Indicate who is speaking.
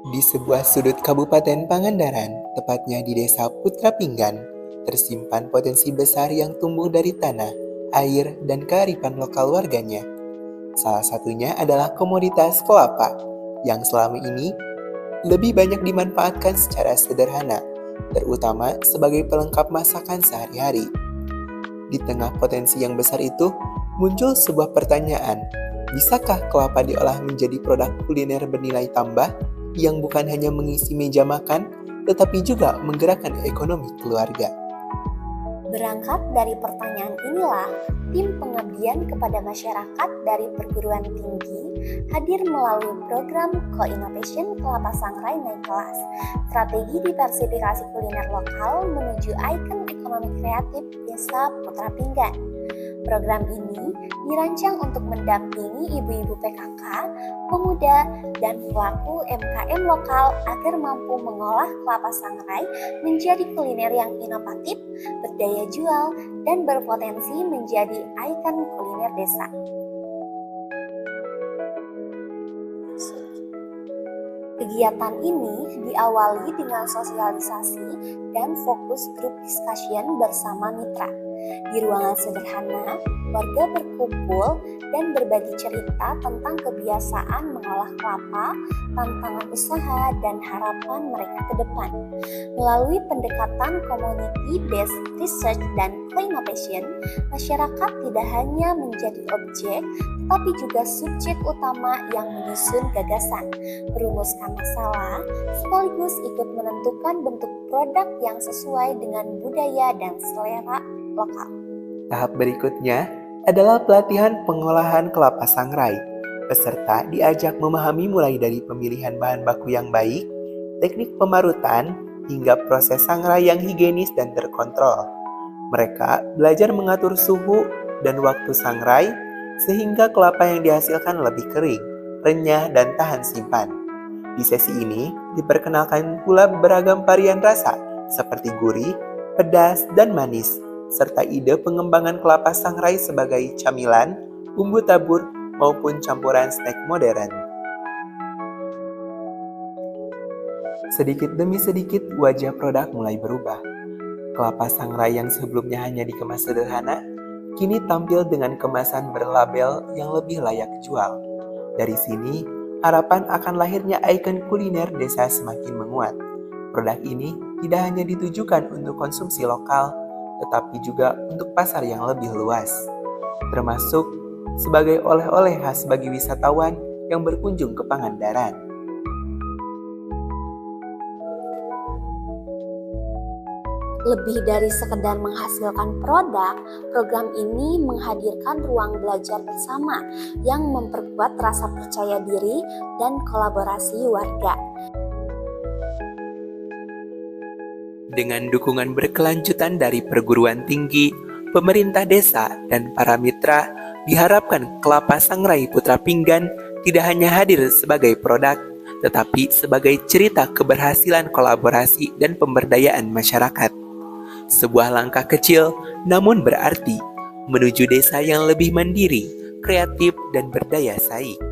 Speaker 1: Di sebuah sudut Kabupaten Pangandaran, tepatnya di Desa Putra Pinggan, tersimpan potensi besar yang tumbuh dari tanah, air, dan kearifan lokal warganya. Salah satunya adalah komoditas kelapa, yang selama ini lebih banyak dimanfaatkan secara sederhana, terutama sebagai pelengkap masakan sehari-hari. Di tengah potensi yang besar itu, muncul sebuah pertanyaan, bisakah kelapa diolah menjadi produk kuliner bernilai tambah yang bukan hanya mengisi meja makan, tetapi juga menggerakkan ekonomi keluarga?
Speaker 2: Berangkat dari pertanyaan inilah, tim pengabdian kepada masyarakat dari perguruan tinggi hadir melalui program Co-Innovation Kelapa Sangrai Naik Kelas, strategi diversifikasi kuliner lokal menuju ikon ekonomi kreatif Desa Putra Pinggan. Program ini dirancang untuk mendampingi ibu-ibu PKK, pemuda, dan pelaku UMKM lokal agar mampu mengolah kelapa sangrai menjadi kuliner yang inovatif, berdaya jual, dan berpotensi menjadi ikon kuliner desa. Kegiatan ini diawali dengan sosialisasi dan fokus grup discussion bersama mitra. Di ruangan sederhana, warga berkumpul dan berbagi cerita tentang kebiasaan mengolah kelapa, tantangan usaha, dan harapan mereka ke depan. Melalui pendekatan community-based research dan co-innovation, masyarakat tidak hanya menjadi objek, tapi juga subjek utama yang menyusun gagasan, merumuskan masalah, sekaligus ikut menentukan bentuk produk yang sesuai dengan budaya dan selera lokal.
Speaker 1: Tahap berikutnya adalah pelatihan pengolahan kelapa sangrai. Peserta diajak memahami mulai dari pemilihan bahan baku yang baik, teknik pemarutan, hingga proses sangrai yang higienis dan terkontrol. Mereka belajar mengatur suhu dan waktu sangrai sehingga kelapa yang dihasilkan lebih kering, renyah, dan tahan simpan. Di sesi ini diperkenalkan pula beragam varian rasa seperti gurih, pedas, dan manis, serta ide pengembangan kelapa sangrai sebagai camilan, bumbu tabur, maupun campuran snack modern. Sedikit demi sedikit wajah produk mulai berubah. Kelapa sangrai yang sebelumnya hanya dikemas sederhana, kini tampil dengan kemasan berlabel yang lebih layak jual. Dari sini, harapan akan lahirnya ikon kuliner desa semakin menguat. Produk ini tidak hanya ditujukan untuk konsumsi lokal, tetapi juga untuk pasar yang lebih luas, termasuk sebagai oleh-oleh khas bagi wisatawan yang berkunjung ke Pangandaran.
Speaker 2: Lebih dari sekedar menghasilkan produk, program ini menghadirkan ruang belajar bersama yang memperkuat rasa percaya diri dan kolaborasi warga.
Speaker 1: Dengan dukungan berkelanjutan dari perguruan tinggi, pemerintah desa, dan para mitra, diharapkan kelapa sangrai Putra Pinggan tidak hanya hadir sebagai produk, tetapi sebagai cerita keberhasilan kolaborasi dan pemberdayaan masyarakat. Sebuah langkah kecil namun berarti menuju desa yang lebih mandiri, kreatif, dan berdaya saing.